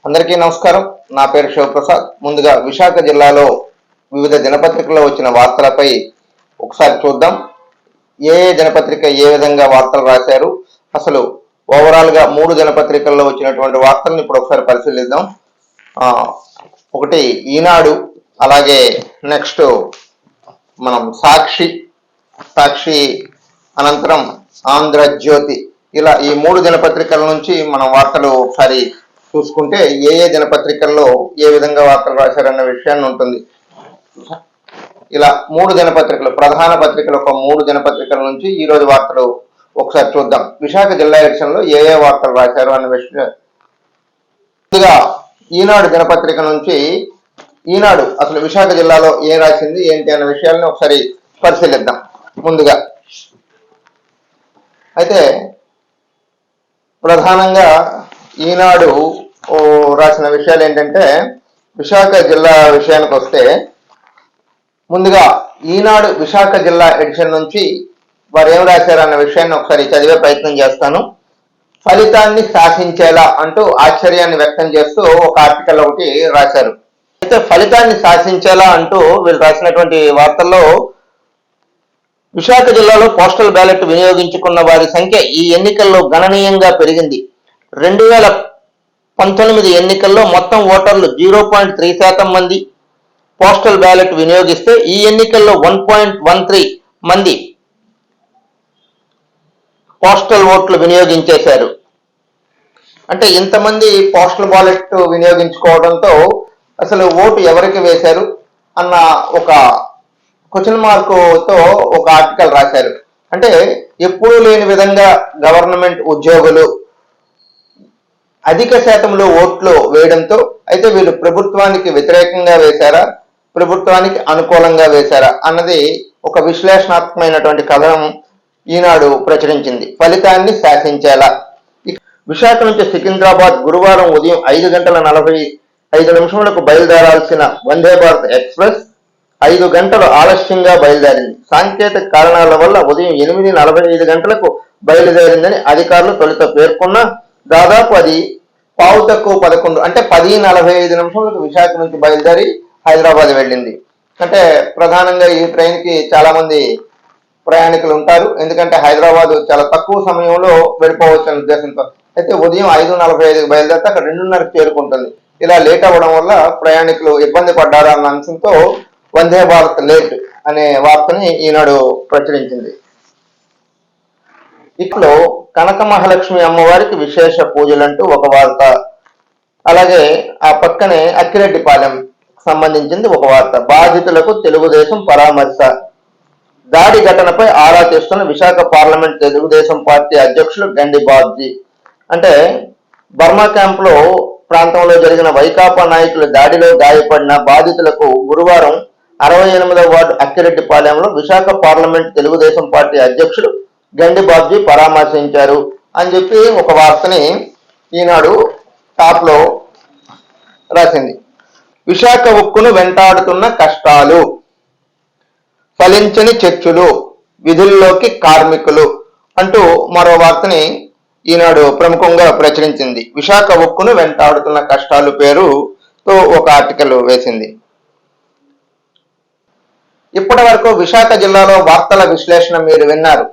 అందరికీ నమస్కారం. నా పేరు శివప్రసాద్. ముందుగా విశాఖ జిల్లాలో వివిధ దినపత్రికల్లో వచ్చిన వార్తలపై ఒకసారి చూద్దాం. ఏ దినపత్రిక ఏ విధంగా వార్తలు రాశారు, అసలు ఓవరాల్గా 3 దినపత్రికల్లో వచ్చినటువంటి వార్తలను ఇప్పుడు ఒకసారి పరిశీలిద్దాం. ఒకటి ఈనాడు, అలాగే నెక్స్ట్ మనం సాక్షి అనంతరం ఆంధ్రజ్యోతి, ఇలా ఈ 3 దినపత్రికల నుంచి మనం వార్తలు ఒకసారి చూసుకుంటే ఏ దినపత్రికల్లో ఏ విధంగా వార్తలు రాశారన్న విషయాన్ని ఉంటుంది. ఇలా 3 దినపత్రికలు, ప్రధాన పత్రికలు ఒక 3 దినపత్రికల నుంచి ఈ రోజు వార్తలు ఒకసారి చూద్దాం. విశాఖ జిల్లా ఎడిషన్లో ఏ వార్తలు రాశారు అన్న విషయం. ముందుగా ఈనాడు దినపత్రిక నుంచి, ఈనాడు అసలు విశాఖ జిల్లాలో ఏం రాసింది ఏంటి అన్న విషయాలను ఒకసారి పరిశీలిద్దాం. ముందుగా అయితే ప్రధానంగా ఈనాడు రాసిన విషయాలు ఏంటంటే, విశాఖ జిల్లా విషయానికి వస్తే ముందుగా ఈనాడు విశాఖ జిల్లా ఎడిషన్ నుంచి వారు ఏం రాశారన్న విషయాన్ని ఒకసారి చదివే ప్రయత్నం చేస్తాను. ఫలితాన్ని శాసించేలా అంటూ ఆశ్చర్యాన్ని వ్యక్తం చేస్తూ ఒక ఆర్టికల్ ఒకటి రాశారు. అయితే ఫలితాన్ని శాసించేలా అంటూ వీళ్ళు రాసినటువంటి వార్తల్లో, విశాఖ జిల్లాలో పోస్టల్ బ్యాలెట్ వినియోగించుకున్న వారి సంఖ్య ఈ ఎన్నికల్లో గణనీయంగా పెరిగింది. 2019 ఎన్నికల్లో మొత్తం ఓటర్లు 0.3% మంది పోస్టల్ బ్యాలెట్ వినియోగిస్తే ఈ ఎన్నికల్లో 1.13 మంది పోస్టల్ ఓట్లు వినియోగించేశారు. అంటే ఇంతమంది పోస్టల్ బ్యాలెట్ వినియోగించుకోవడంతో అసలు ఓటు ఎవరికి వేశారు అన్న ఒక క్వశ్చన్ మార్కుతో ఒక ఆర్టికల్ రాశారు. అంటే ఎప్పుడూ లేని విధంగా గవర్నమెంట్ ఉద్యోగులు అధిక శాతంలో ఓట్లు వేయడంతో, అయితే వీళ్ళు ప్రభుత్వానికి వ్యతిరేకంగా వేశారా, ప్రభుత్వానికి అనుకూలంగా వేశారా అన్నది ఒక విశ్లేషణాత్మకమైనటువంటి కథనం ఈనాడు ప్రచురించింది. ఫలితాన్ని శాసించేలా. విశాఖ నుంచి సికింద్రాబాద్ గురువారం ఉదయం 5:45 బయలుదేరాల్సిన వందే భారత్ ఎక్స్ప్రెస్ 5 గంటలు ఆలస్యంగా బయలుదేరింది. సాంకేతిక కారణాల వల్ల ఉదయం 8:45 బయలుదేరిందని అధికారులు తొలుత పేర్కొన్నా, దాదాపు అది 11:15 అంటే 10:45 విశాఖ నుంచి బయలుదేరి హైదరాబాద్ వెళ్ళింది. అంటే ప్రధానంగా ఈ ట్రైన్కి చాలా మంది ప్రయాణికులు ఉంటారు, ఎందుకంటే హైదరాబాద్ చాలా తక్కువ సమయంలో వెళ్ళిపోవచ్చు అనే ఉద్దేశంతో. అయితే ఉదయం 5:45 బయలుదేరితే అక్కడ 2:30 చేరుకుంటుంది. ఇలా లేట్ అవ్వడం వల్ల ప్రయాణికులు ఇబ్బంది పడ్డారు అన్న అంశంతో వందే భారత్ లేట్ అనే వార్తని ఈనాడు ప్రచురించింది. ఇట్లో కనక మహాలక్ష్మి అమ్మవారికి విశేష పూజలంటూ ఒక వార్త, అలాగే ఆ పక్కనే అక్కిరెడ్డిపాలెం సంబంధించింది ఒక వార్త. బాధితులకు తెలుగుదేశం పరామర్శ. దాడి ఘటనపై ఆరా తీస్తున్న విశాఖ పార్లమెంట్ తెలుగుదేశం పార్టీ అధ్యక్షులు గండి బాబ్జీ. అంటే బర్మా క్యాంపులో ప్రాంతంలో జరిగిన వైకాపా నాయకుల దాడిలో గాయపడిన బాధితులకు గురువారం 68వ వార్డు అక్కిరెడ్డిపాలెంలో విశాఖ పార్లమెంట్ తెలుగుదేశం పార్టీ అధ్యక్షుడు గండి బాబ్జీ పరామర్శించారు అని చెప్పి ఒక వార్తని ఈనాడు టాప్ లో రాసింది. విశాఖ ఉక్కును వెంటాడుతున్న కష్టాలు, ఫలించని చర్చలు, విధుల్లోకి కార్మికులు అంటూ మరో వార్తని ఈనాడు ప్రముఖంగా ప్రచురించింది. విశాఖ ఉక్కును వెంటాడుతున్న కష్టాలు పేరుతో ఒక ఆర్టికల్ వేసింది. ఇప్పటి వరకు విశాఖ జిల్లాలో వార్తల విశ్లేషణ మీరు విన్నారు.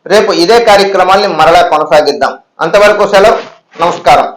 రేపు ఇదే కార్యక్రమాల్ని మరలా కొనసాగిద్దాం. అంతవరకు సెలవు. నమస్కారం.